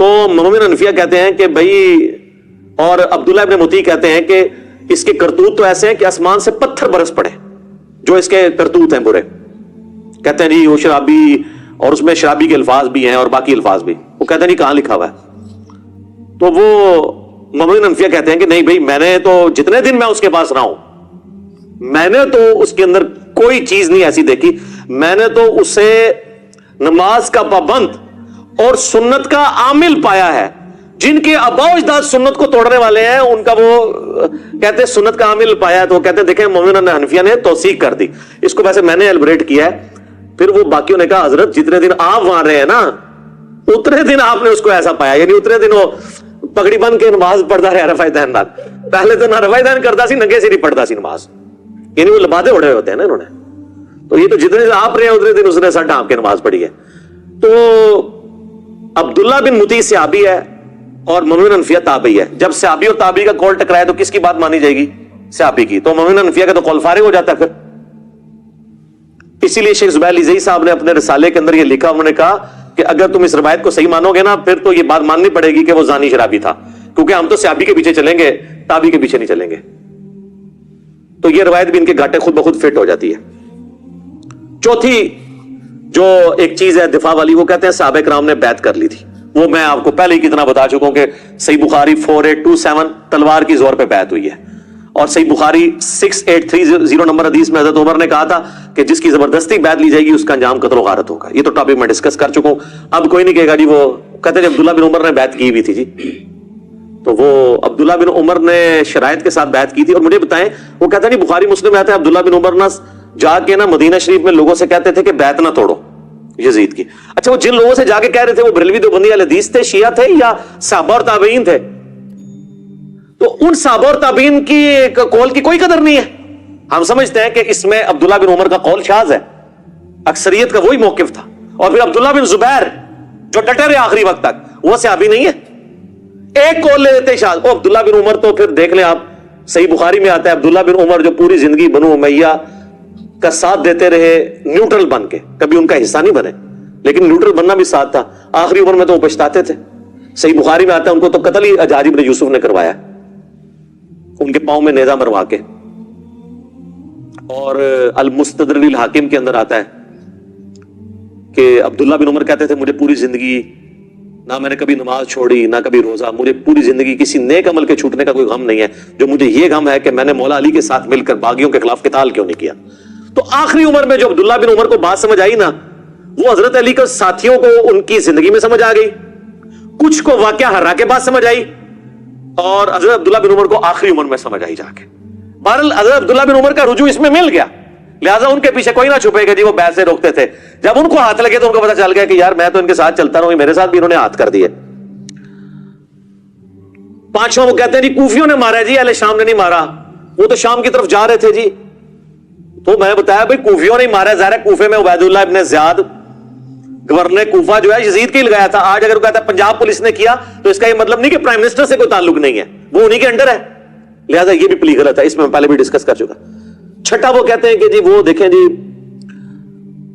تو مومن حنفیہ کہتے ہیں کہ بھائی، اور عبداللہ ابن مطیع کہتے ہیں کہ اس کے کرتوت تو ایسے ہیں کہ آسمان سے پتھر برس پڑے جو اس کے کرتوت ہیں برے. کہتے ہیں جی وہ شرابی، اور اس میں شرابی کے الفاظ بھی ہیں اور باقی الفاظ بھی. وہ کہتے ہیں نہیں کہاں لکھا ہوا ہے؟ تو وہ مومن حنفیہ کہتے ہیں کہ نہیں بھائی، میں نے تو جتنے دن میں اس کے پاس رہا ہوں، میں نے تو اس کے اندر کوئی چیز نہیں ایسی دیکھی. میں نے تو اسے نماز کا پابند اور سنت کا عامل پایا ہے. جن کے آباء و اجداد سنت کو توڑنے والے ہیں، ان کا وہ کہتے ہیں سنت کا عامل پایا ہے. تو وہ کہتے ہیں دیکھیں مومن حنفیہ نے توثیق کر دی اس کو. ویسے میں نے ایلبریٹ کیا ہے. پھر وہ باقیوں نے کہا حضرت جتنے دن آپ وہاں رہے ہیں نا، اتنے دن آپ نے اس کو ایسا پایا. یعنی اتنے دن وہ پگڑی بن کے نماز پڑھتا رہے رفع دین نال. پہلے تو نہ رفع دین کرتا سی، ننگے سے نہیں پڑھتا سی نماز. یعنی وہ لبادے اڑے ہوتے ہیں نا انہوں نے. تو یہ تو جتنے دن آپ رہے ہیں اتنے دن اس نے سر ڈھانپ کے نماز پڑھی ہے. تو عبداللہ بن مطیع صحابی ہے اور مومن حنفیہ تابعی ہے. جب صحابی اور تابعی کا قول ٹکرائے تو کس کی بات مانی جائے گی؟ صحابی کی. تو مومن حنفیہ کا تو قول فارغ ہو جاتا ہے پھر. اسی لیے شیخ زبیر علیزئی صاحب نے اپنے رسالے کے اندر یہ لکھا، انہوں نے کہا کہ اگر تم اس روایت کو صحیح مانو گے نا، پھر تو یہ بات ماننی پڑے گی کہ وہ زانی شرابی تھا، کیونکہ ہم تو صحابی کے پیچھے چلیں گے، تابعی کے پیچھے نہیں چلیں گے. تو یہ روایت بھی ان کے گھاٹے خود بخود فٹ ہو جاتی ہے. چوتھی جو ایک چیز ہے دفاع والی، وہ کہتے ہیں صحابہ کرام نے بیعت کر لی تھی. وہ میں آپ کو پہلے ہی کتنا بتا چکا ہوں کہ صحیح بخاری 4827 تلوار کی زور پہ بیعت ہوئی ہے، اور صحیح بخاری 6830 نمبر حدیث میں حضرت عمر نے کہا تھا کہ جس کی زبردستی بیعت لی جائے گی اس کا انجام قتل و غارت ہوگا. یہ تو ٹاپک میں ڈسکس کر چکا ہوں. اب کوئی نہیں کہے گا جی وہ کہتے ہیں عبداللہ بن عمر نے بیعت کی ہوئی تھی. جی تو وہ عبداللہ بن عمر نے شرائط کے ساتھ بیعت کی تھی. اور مجھے بتائیں، وہ کہتا نہیں بخاری مسلم میں آتا ہے عبداللہ بن عمر نہ جا کے نا مدینہ شریف میں لوگوں سے کہتے تھے کہ بیعت نہ توڑو یزید کی. اچھا وہ جن لوگوں سے جا کے کہہ رہے تھے وہ بریلوی دیوبندی اہل حدیث تھے، شیعہ تھے، یا صحابہ اور تابعین تھے؟ تو ان صحابہ اور تابعین کی قول کی کوئی قدر نہیں ہے. ہم سمجھتے ہیں کہ اس میں عبداللہ بن عمر کا قول شاذ ہے، اکثریت کا وہی موقف تھا. اور پھر عبداللہ بن زبیر جو ڈٹے رہے آخری وقت تک، وہ صحابی نہیں ہے. ایک قول لے لیتے شاذ. وہ عبداللہ بن عمر تو پھر دیکھ لیں آپ، صحیح بخاری میں آتا ہے عبداللہ بن عمر جو پوری زندگی بنو امیہ کا ساتھ دیتے رہے نیوٹرل بن کے، کبھی ان کا حصہ نہیں بنے، لیکن نیوٹرل بننا بھی ساتھ تھا. آخری عمر میں تو وہ پچھتاتے تھے. صحیح بخاری میں آتا ہے ان کو تو قتل ہی حجاج بن یوسف نے کروایا، ان کے پاؤں میں نیزہ مروا کے. اور المستدرک الحاکم کے اندر آتا ہے کہ عبداللہ بن عمر کہتے تھے مجھے پوری زندگی نہ میں نے کبھی نماز چھوڑی نہ کبھی روزہ، مجھے پوری زندگی کسی نیک عمل کے چھوٹنے کا کوئی غم نہیں ہے، جو مجھے یہ غم ہے کہ میں نے مولا علی کے ساتھ مل کر باغیوں کے خلاف قتال کیوں نہیں کیا. تو آخری عمر میں جو عبداللہ بن عمر کو بات سمجھ آئی نا، وہ حضرت علی کے ساتھیوں کو ان کی زندگی میں سمجھ آ گئی، کچھ کو واقعہ ہرا کے بعد سمجھ آئی، اور حضرت عبداللہ بن عمر کو آخری عمر میں سمجھ آئی جا کے. بہرحال حضرت عبداللہ بن عمر کا رجوع اس میں مل گیا، لہٰذا ان کے پیچھے کوئی نہ چھپے گا جی وہ بیعت سے روکتے تھے. جب ان کو ہاتھ لگے تو ان کو پتا چل گیا کہ یار میں تو ان کے ساتھ چلتا رہوں، میرے ساتھ بھی انہوں نے ہاتھ کر دیے. پانچواں وہ کہتے ہیں جی کوفیوں نے مارا جی، اہل شام نے نہیں مارا، وہ تو شام کی طرف جا رہے تھے. جی تو میں نے بتایا بھائی کوفیوں نے مارا، ظاہر ہے کوفے میں عبید اللہ ابن زیاد گورنر کوفہ جو ہے یزید کے ہی لگایا تھا. آج اگر وہ کہتا ہے پنجاب پولیس نے کیا تو اس کا یہ مطلب نہیں کہ پرائم منسٹر سے کوئی تعلق نہیں ہے، وہ انہی کے انڈر ہے، لہذا یہ بھی پلی غلط ہے. اس میں پہلے بھی ڈسکس کر چکا. چھٹا وہ کہتے ہیں کہ جی وہ دیکھیں جی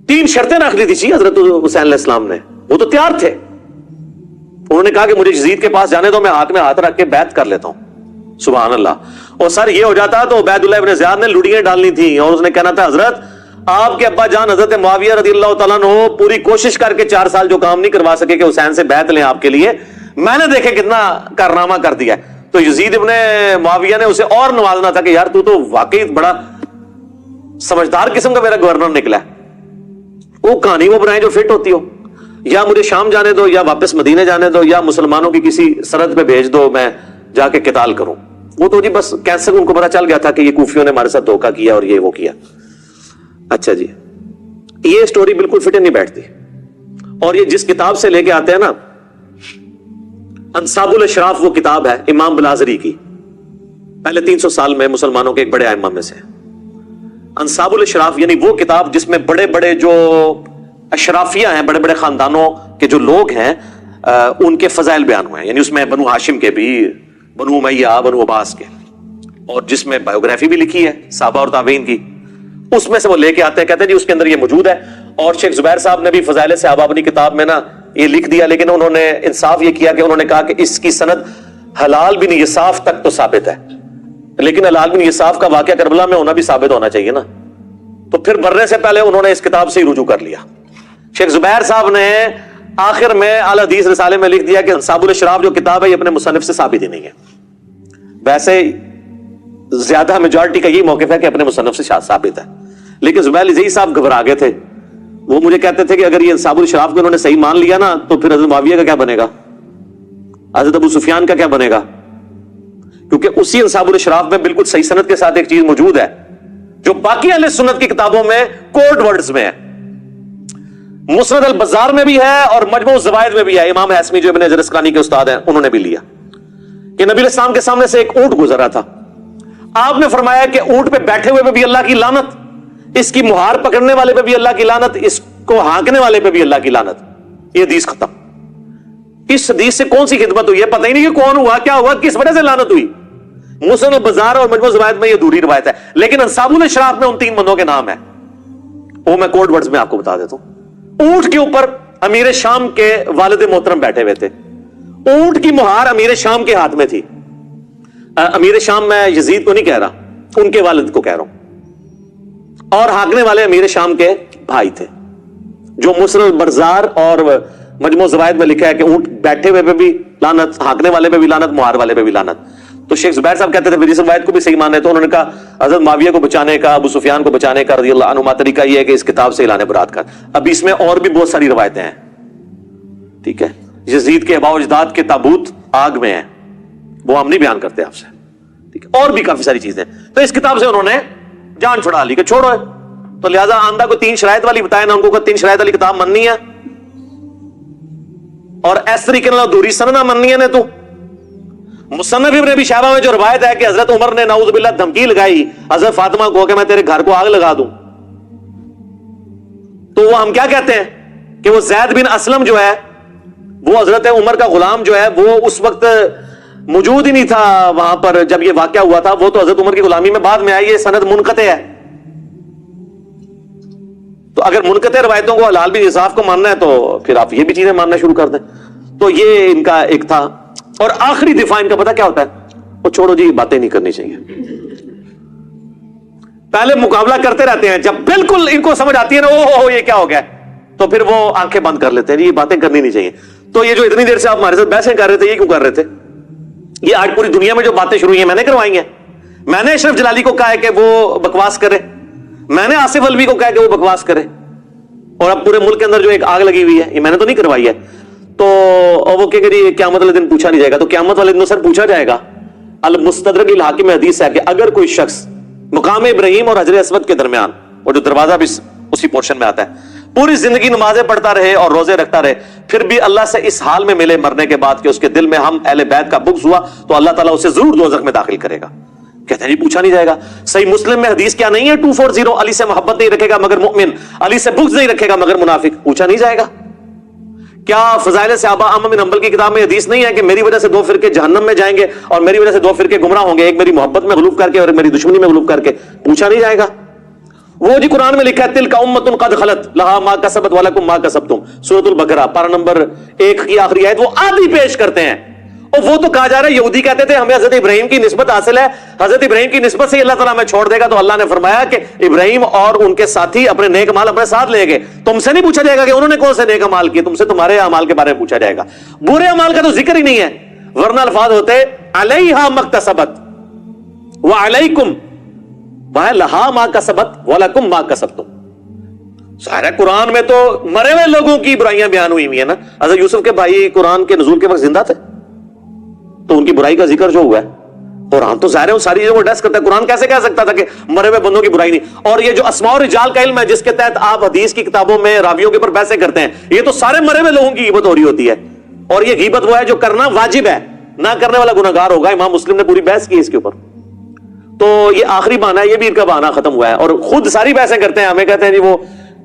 3 شرطیں رکھ لی تھی حضرت حسین علیہ السلام نے، وہ تو تیار تھے. انہوں نے کہا کہ مجھے یزید کے پاس جانے دو، میں ہاتھ رکھ کے بیعت کر لیتا ہوں. سبحان اللہ. اور سر یہ ہو جاتا تو عبید اللہ ابن زیاد نے لڑیاں ڈالنی تھی اور اس نے کہنا تھا حضرت آپ کے ابا جان حضرت معاویہ رضی اللہ تعالیٰ عنہ پوری کوشش کر کے 4 سال جو کام نہیں کروا سکے کہ حسین سے بیعت لیں آپ کے لیے، میں نے دیکھے کتنا کارنامہ کر دیا. تو یزید ابن معاویہ نے اسے اور نوازنا تھا کہ یار تو واقعی بڑا سمجھدار قسم کا میرا گورنر نکلا ہے. وہ کہانی وہ بنائے جو فٹ ہوتی ہو، یا مجھے شام جانے دو یا واپس مدینے جانے دو یا مسلمانوں کی کسی سرحد پہ بھیج دو میں جا کے قتال کروں. وہ تو جی بس کیسے ان کو پتا چل گیا تھا کہ یہ کوفیوں نے ہمارے ساتھ دھوکہ کیا اور یہ وہ کیا. اچھا جی یہ سٹوری بالکل فٹ نہیں بیٹھتی. اور یہ جس کتاب سے لے کے آتے ہیں نا، انصاب الاشراف وہ کتاب ہے امام بلازری کی، پہلے 300 سال میں مسلمانوں کے ایک بڑے ائمہ میں سے. انصاب الاشراف یعنی وہ کتاب جس میں بڑے بڑے جو اشرافیہ ہیں، بڑے بڑے خاندانوں کے جو لوگ ہیں ان کے فضائل بیان ہوئے ہیں. یعنی اس میں بنو ہاشم کے بھی، بنو امیہ، بنو عباس کے، اور جس میں بایوگرافی بھی لکھی ہے صحابہ اور تابعین کی، اس میں سے وہ لے کے آتے ہیں. کہتے ہیں جی اس کے اندر یہ موجود ہے. اور شیخ زبیر صاحب نے بھی فضائل صحابہ اپنی کتاب میں نا یہ لکھ دیا، لیکن انہوں نے انصاف یہ کیا کہ انہوں نے کہا کہ اس کی سند حلال بن یصاف تک تو ثابت ہے، لیکن حلال بن یصاف کا واقعہ کربلا میں ہونا بھی ثابت ہونا چاہیے نا، تو پھر مرنے سے پہلے انہوں نے اس کتاب سے ہی رجوع کر لیا۔ شیخ زبیر صاحب نے آخر میں اعلی حدیث رسالے میں لکھ دیا کہ انصاب الاشراف جو کتاب ہے یہ اپنے مصنف سے ثابت ہی نہیں ہے۔ ویسے زیادہ میجورٹی کا یہی موقف ہے کہ اپنے مصنف سے ثابت ہے، لیکن زبیر عزیز صاحب گھبرا گئے تھے، وہ مجھے کہتے تھے کہ اگر یہ انصاب الاشراف کو انہوں نے صحیح مان لیا نا تو پھر حضرت معاویہ کا کیا بنے گا، حضرت ابو سفیان کا کیا بنے گا، کیونکہ اسی انصاب الاشراف میں بالکل صحیح سند کے ساتھ ایک چیز موجود ہے جو باقی اہل سنت کی کتابوں میں کوڈ ورڈز میں ہے، مسند البزار میں بھی ہے اور مجموع الزوائد میں بھی ہے۔ امام حسمی جو ابن حجر اسقلانی کے استاد ہیں انہوں نے بھی لیا کہ نبی علیہ السلام کے سامنے سے ایک اونٹ گزرا تھا، آپ نے فرمایا کہ اونٹ پہ بیٹھے ہوئے پہ بھی اللہ کی لعنت، اس کی مہار پکڑنے والے پہ بھی اللہ کی لعنت، اس کو ہانکنے والے پہ بھی اللہ کی لعنت۔ یہ حدیث ختم۔ اس حدیث سے کون سی خدمت ہوئی ہے پتہ ہی نہیں کہ کون ہوا، کیا ہوا، کس وجہ سے لعنت ہوئی۔ مسند البزار اور مجموع الزوائد میں یہ دوری روایت ہے، لیکن انصاب الاشراف میں ان تین بندوں کے نام ہیں، وہ میں کوڈ ورڈز میں آپ کو بتا دیتا ہوں۔ اونٹ کے اوپر امیر شام کے والد محترم بیٹھے ہوئے تھے، اونٹ کی مہار امیر شام کے ہاتھ میں تھی۔ امیر شام میں یزید کو نہیں کہہ رہا، ان کے والد کو کہہ رہا ہوں، اور ہانکنے والے امیر شام کے بھائی تھے، جو مسند البزار اور مجموع الزوائد میں لکھا ہے کہ اونٹ بیٹھے ہوئے پہ بھی لعنت، ہانکنے والے پہ بھی لعنت، مہار والے پہ بھی لعنت۔ تو شیخ زبیر صاحب کہتے تھے پھر اس روایت کو بھی صحیح ماننے، تو انہوں نے کہا حضرت معاویہ کو بچانے کا، ابو سفیان کو بچانے کا رضی اللہ عنہما طریقہ یہ ہے کہ اس کتاب سے اعلان برات کر۔ اب اس میں اور بھی بہت ساری روایتیں ہیں، ٹھیک ہے، یزید کے آباء و اجداد کے تابوت آگ میں ہیں، وہ ہم نہیں بیان کرتے آپ سے، ٹھیک ہے، اور بھی کافی ساری چیزیں۔ تو اس کتاب سے انہوں نے جان چھڑا لی کہ چھوڑو ہے، تو لہٰذا آندہ کو 3 شرائط والی بتائے نا، ان کو 3 شرائط والی کتاب مننی ہے، اور اس طریقے نال دوری سننا مننی ہے نے تو مصنف ابن ابی شیبہ میں جو روایت ہے کہ حضرت عمر نے نعوذ باللہ دھمکی لگائی حضرت فاطمہ کو کہ میں تیرے گھر کو آگ لگا دوں، تو وہ ہم کیا کہتے ہیں کہ وہ زید بن اسلم جو ہے وہ حضرت عمر کا غلام جو ہے وہ اس وقت موجود ہی نہیں تھا وہاں پر جب یہ واقعہ ہوا تھا، وہ تو حضرت عمر کی غلامی میں بعد میں آئی، یہ سند منقطع ہے۔ تو اگر منقطع روایتوں کو حلال بن یصاف کو ماننا ہے تو پھر آپ یہ بھی چیزیں ماننا شروع کر دیں۔ تو یہ ان کا ایک تھا، اور آخری دفاع ان کا پتہ کیا ہوتا ہے، وہ چھوڑو جی باتیں نہیں کرنی چاہیے، پہلے مقابلہ کرتے رہتے ہیں، جب بالکل ان کو سمجھ آتی ہے نا او یہ کیا ہو گیا، تو پھر وہ آنکھیں بند کر لیتے ہیں، یہ باتیں کرنی نہیں چاہیے۔ تو یہ جو اتنی دیر سے آپ ہمارے ساتھ بحثیں کر رہے تھے یہ کیوں کر رہے تھے؟ یہ آج پوری دنیا میں جو باتیں شروع ہوئی ہیں میں نے کروائی ہیں، میں نے اشرف جلالی کو کہا ہے کہ وہ بکواس کرے، میں نے آصف الوی کو کہا کہ وہ بکواس کرے، اور اب پورے ملک کے اندر جو ایک آگ لگی ہوئی ہے یہ میں نے تو نہیں کروائی ہے۔ تو وہ کہ جی قیامت والے دن پوچھا نہیں جائے گا، تو قیامت والے دن سر پوچھا جائے گا۔ المستدرک الحاکم حدیث ہے کہ اگر کوئی شخص مقام ابراہیم اور حجر اسود کے درمیان، وہ جو دروازہ بھی اسی پورشن میں آتا ہے، پوری زندگی نمازیں پڑھتا رہے اور روزے رکھتا رہے، پھر بھی اللہ سے اس حال میں ملے مرنے کے بعد کہ اس کے دل میں ہم اہل بیت کا بغض ہوا، تو اللہ تعالیٰ اسے ضرور دوزخ میں داخل کرے گا۔ کہتے ہیں جی پوچھا نہیں جائے گا۔ صحیح مسلم میں حدیث کیا نہیں ہے 240، علی سے محبت نہیں رکھے گا مگر مؤمن، علی سے بغض نہیں رکھے گا مگر منافق، پوچھا نہیں جائے گا۔ کیا فضائل صحابہ احمد بن حنبل کی کتاب میں حدیث نہیں ہے کہ میری وجہ سے 2 فرقے جہنم میں جائیں گے اور میری وجہ سے 2 فرقے گمراہ ہوں گے، ایک میری محبت میں غلوب کر کے اور میری دشمنی میں غلوب کر کے؟ پوچھا نہیں جائے گا۔ وہ جی قرآن میں لکھا ہے تلک امۃ قد خلت لہا ما کسبت ولکم ما کسبتم، سورۃ البقرہ پارہ نمبر 1 کی آخری آیت، وہ آدھی پیش کرتے ہیں، اور وہ تو کہا جا رہا ہے یہودی کہتے تھے ہمیں حضرت ابراہیم کی نسبت حاصل ہے، حضرت ابراہیم کی نسبت سے اللہ تعالیٰ ہمیں چھوڑ دے گا، تو اللہ نے فرمایا کہ ابراہیم اور ان کے ساتھی اپنے نیک اعمال اپنے ساتھ لے گئے، تم سے نہیں پوچھا جائے گا کہ انہوں نے کون سے نیک اعمال کیے، تم سے تمہارے اعمال کے بارے میں پوچھا جائے گا۔ برے اعمال کا تو ذکر ہی نہیں ہے، ورنہ الفاظ ہوتے علیہا مکتسبت وعلیکم لہا ما کسبت ولکم ما کسبتم۔ سارا قرآن میں تو مرے ہوئے لوگوں کی برائیاں بیان ہوئی ہوئی ہیں نا۔ حضرت یوسف کے بھائی قرآن کے نزول کے وقت زندہ تھے، تو ان کی برائی کا ذکر جو ہوا ہے قرآن تو ظاہر ہے وہ ساری چیزوں کو ایڈریس کرتا ہے، قرآن کیسے کہہ سکتا تھا کہ مرے ہوئے بندوں کی برائی نہیں؟ اور یہ جو اسماء و رجال کا علم ہے جس کے تحت آپ حدیث کی کتابوں میں راویوں کے اوپر بحثیں کرتے ہیں، یہ تو سارے مرے ہوئے لوگوں کی غیبت ہو رہی ہوتی ہے، اور یہ غیبت وہ ہے جو کرنا واجب ہے، نہ کرنے والا گناہگار ہوگا۔ امام مسلم نے پوری بحث کی اس کے اوپر۔ تو یہ آخری بہانہ ہے، یہ بھی ان کا بہانہ ختم ہوا ہے، اور خود ساری بحثیں کرتے ہیں، ہمیں کہتے ہیں جی وہ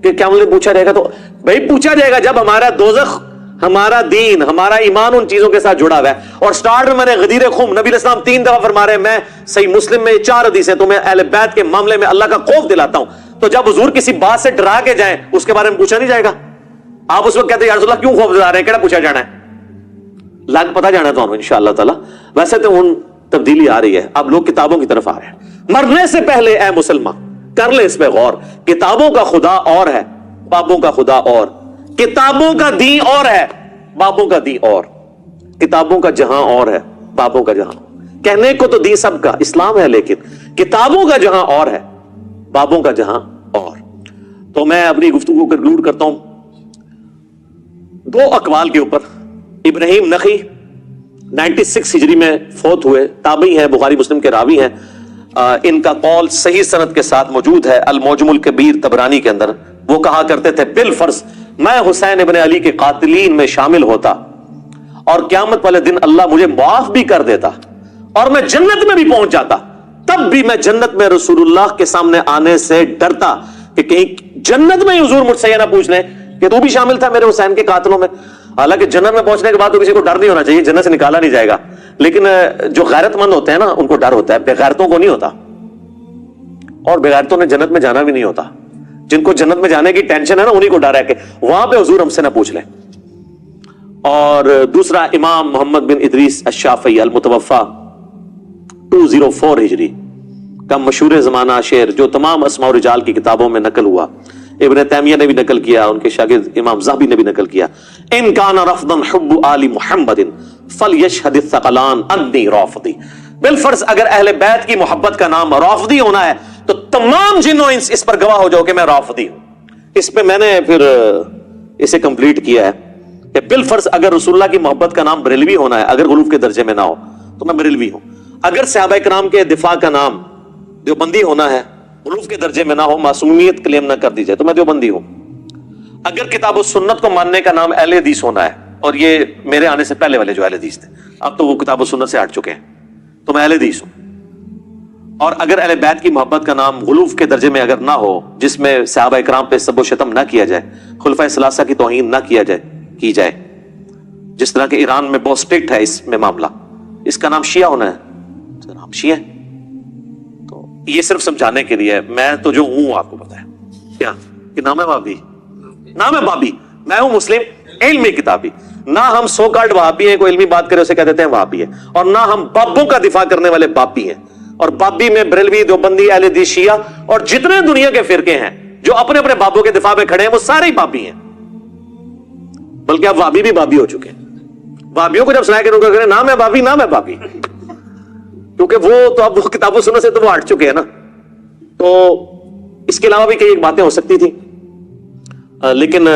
کہ کیا مجھے پوچھا جائے گا؟ تو بھائی پوچھا جائے گا جب ہمارا دوزخ، ہمارا دین، ہمارا ایمان ان چیزوں کے ساتھ جڑا ہوا ہے۔ اور سٹارٹ میں نے غدیر خم، نبی علیہ السلام 3 دفعہ فرما رہے ہیں، میں صحیح مسلم میں 4 حدیثیں تمہیں اہل بیت کے معاملے میں اللہ کا خوف دلاتا ہوں، تو جب حضور کسی بات سے ڈرا کے جائیں اس کے بارے میں پوچھا نہیں جائے گا؟ آپ اس وقت کہتے ہیں یا رسول اللہ کیوں خوف زدہ رہے ہیں, کیڑا پوچھا جانا ہے, لگ پتا جانا تو انشاءاللہ تعالی. ویسے تو ان تبدیلی آ رہی ہے, اب لوگ کتابوں کی طرف آ رہے ہیں. مرنے سے پہلے اے مسلمان کر لے اس پہ غور, کتابوں کا خدا اور ہے, بابوں کا خدا اور, کتابوں کا دین اور ہے, بابوں کا دین اور, کتابوں کا جہاں اور ہے, بابوں کا جہاں. کہنے کو تو دین سب کا اسلام ہے, لیکن کتابوں کا جہاں اور ہے, بابوں کا جہاں اور. تو میں اپنی گفتگو کو کنکلوڈ کرتا ہوں دو اقوال کے اوپر. ابراہیم نخعی 96 ہجری میں فوت ہوئے, تابعی ہیں, بخاری مسلم کے راوی ہیں. ان کا قول صحیح سند کے ساتھ موجود ہے المعجم الکبیر طبرانی کے اندر. وہ کہا کرتے تھے بالفرض میں حسین ابن علی کے قاتلین میں شامل ہوتا اور قیامت والے دن اللہ مجھے معاف بھی کر دیتا اور میں جنت میں بھی پہنچ جاتا, تب بھی میں جنت میں رسول اللہ کے سامنے آنے سے ڈرتا کہ کہیں جنت میں حضور مجھ سے یہ نہ پوچھ لیں کہ تو بھی شامل تھا میرے حسین کے قاتلوں میں. حالانکہ جنت میں پہنچنے کے بعد تو کسی کو ڈر نہیں ہونا چاہیے, جنت سے نکالا نہیں جائے گا, لیکن جو غیرت مند ہوتے ہیں نا ان کو ڈر ہوتا ہے, بغیرتوں کو نہیں ہوتا, اور بغیرتوں نے جنت میں جانا بھی نہیں ہوتا. جن کو جنت میں جانے کی ٹینشن ہے نا انہی کو ڈر ہے کہ وہاں پہ حضور ہم سے نہ پوچھ لیں. اور دوسرا امام محمد بن ادریس الشافعی المتوفا 204 ہجری کا مشہور زمانہ شعر جو تمام اسماء و رجال کی کتابوں میں نقل ہوا, ابن تیمیہ نے بھی نقل کیا, ان کے شاگرد امام ذہبی نے بھی نقل کیا. ان کان رفضا حب آل محمد فلیشہد الثقلان انی رافضی. بالفرض اگر اہل بیت کی محبت کا نام رافضی ہونا ہے تو تمام جن و انس اس پر گواہ ہو جاؤ کہ میں رافضی ہوں. اس پہ میں نے پھر اسے کمپلیٹ کیا ہے کہ بالفرض اگر رسول اللہ کی محبت کا نام بریلوی ہونا ہے, اگر غلوف کے درجے میں نہ ہو تو میں بریلوی ہوں. اگر صحابہ کرام کے دفاع کا نام دیوبندی ہونا ہے, غلوف کے درجے میں نہ ہو, معصومیت کلیم نہ کر دی جائے تو میں دیوبندی ہوں. اگر کتاب و سنت کو ماننے کا نام اہل حدیث ہونا ہے, اور یہ میرے آنے سے پہلے والے جو اہل حدیث تھے اب تو وہ کتاب و سنت سے ہٹ چکے ہیں, تو میں اہل حدیث ہوں. اور اگر اہل بیت کی محبت کا نام غلوف کے درجے میں اگر نہ ہو, جس میں صحابہ اکرام پہ سب و شتم نہ کیا جائے, خلفائے ثلاثہ کی توہین نہ کی جائے, جس طرح کہ ایران میں بہت اسٹرکٹ ہے اس میں معاملہ, اس کا نام شیعہ ہونا ہے, نام شیعہ. تو یہ صرف سمجھانے کے لیے, میں تو جو ہوں آپ کو پتا ہے کیا کہ نام ہے بابی, نام ہے بابی, میں ہوں مسلم علمی کتابی. نہ ہم سو کالڈ وہابی ہیں, کوئی علمی بات کرے اسے کہہ دیتے ہیں وہابی ہے, اور نہ ہم بابوں کا دفاع کرنے والے بابی ہیں. اور بابی میں بریلوی, دیوبندی, اہل حدیث, شیعہ اور جتنے دنیا کے فرقے ہیں جو اپنے اپنے بابوں کے دفاع میں کھڑے ہیں وہ سارے ہی بابی ہیں. بلکہ اب وہابی بھی بابی ہو چکے ہیں. بابیوں کو جب سنایا کہ نام ہے بابی, نام ہے بابی, کیونکہ وہ تو اب کتاب و سنت سے تو وہ ہٹ چکے ہیں نا. تو اس کے علاوہ بھی کئی ایک باتیں ہو سکتی تھی, لیکن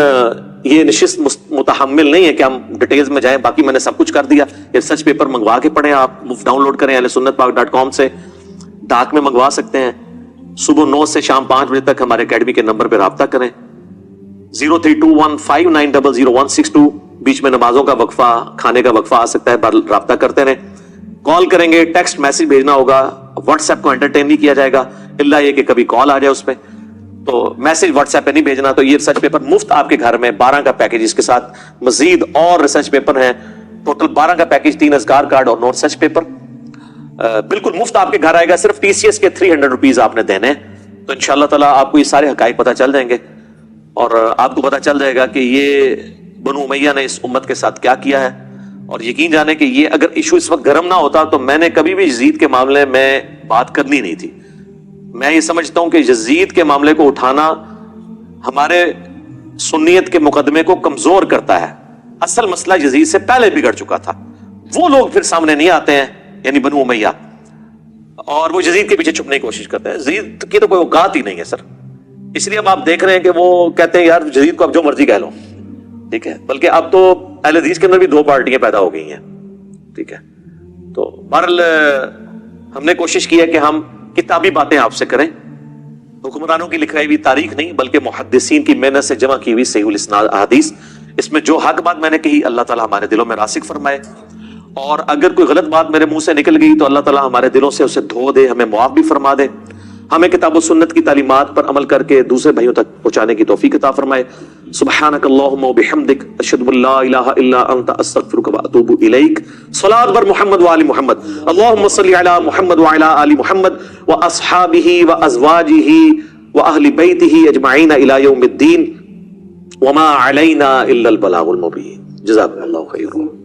یہ نشست متحمل نہیں ہے کہ ہم ڈیٹیلز میں جائیں. باقی میں نے سب کچھ کر دیا. یہ ریسرچ پیپر منگوا کے پڑھیں, آپ مفت ڈاؤن لوڈ کریں ahlsunnatpak.com سے, ڈاک میں منگوا سکتے ہیں. صبح 9 سے شام 5 بجے تک ہمارے اکیڈمی کے نمبر پہ رابطہ کریں 032159000162. بیچ میں نمازوں کا وقفہ, کھانے کا وقفہ آ سکتا ہے, رابطہ کرتے رہیں. کال کریں گے, ٹیکسٹ میسج بھیجنا ہوگا, واٹس ایپ کو انٹرٹین نہیں کیا جائے گا الا یہ کہ کبھی کال آ جائے اس پہ, تو میسج واٹس ایپ پہ نہیں بھیجنا. تو یہ ریسرچ پیپر مفت آپ کے گھر میں 12 کا پیکج, اس کے ساتھ مزید اور ریسرچ پیپر ہیں, ٹوٹل 12 کا پیکج, 3 اذکار کارڈ اور 9 ریسرچ پیپر بالکل مفت آپ کے گھر آئے گا. صرف TCS کے 300 روپیز آپ نے دینے ہیں. تو انشاءاللہ تعالیٰ آپ کو یہ سارے حقائق پتہ چل جائیں گے, اور آپ کو پتہ چل جائے گا کہ یہ بنو امیہ نے اس امت کے ساتھ کیا کیا ہے. اور یقین جانے کہ یہ اگر ایشو اس وقت گرم نہ ہوتا تو میں نے کبھی بھی یزید کے معاملے میں بات کرنی نہیں تھی. میں یہ سمجھتا ہوں کہ یزید کے معاملے کو اٹھانا ہمارے سنیت کے مقدمے کو کمزور کرتا ہے. اصل مسئلہ یزید سے پہلے بگڑ چکا تھا, وہ لوگ پھر سامنے نہیں آتے ہیں, یعنی بنو امیہ, اور وہ یزید کے پیچھے چھپنے کی کوشش کرتے ہیں. یزید کی تو کوئی اوقات ہی نہیں ہے سر, اس لیے اب آپ دیکھ رہے ہیں کہ وہ کہتے ہیں یار یزید کو اب جو مرضی کہہ لو, ٹھیک ہے. بلکہ اب تو اہل حدیث کے اندر بھی 2 پارٹیاں پیدا ہو گئی ہیں, ٹھیک ہے. تو بہرحال ہم نے کوشش کی ہے کہ ہم کتابی باتیں آپ سے کریں, حکمرانوں کی لکھائی ہوئی تاریخ نہیں بلکہ محدثین کی محنت سے جمع کی ہوئی صحیح الاسناد احادیث. اس میں جو حق بات میں نے کہی اللہ تعالیٰ ہمارے دلوں میں راسخ فرمائے, اور اگر کوئی غلط بات میرے منہ سے نکل گئی تو اللہ تعالیٰ ہمارے دلوں سے اسے دھو دے, ہمیں معاف بھی فرما دے, ہمیں کتاب و سنت کی تعلیمات پر عمل کر کے دوسرے بھائیوں تک پہنچانے کی توفیق عطا فرمائے. سبحانک اللہم و بحمدک, اشہد ان لا الہ الا انت, استغفرک و اتوب الیک. صلاۃ بر محمد و آل محمد. اللہم صلی علی محمد و علی آل محمد و اصحابہ و ازواجہ و اہل بیتہ اجمعین الی یوم الدین. وما علینا الا البلاغ المبین. جزاک اللہ خیر.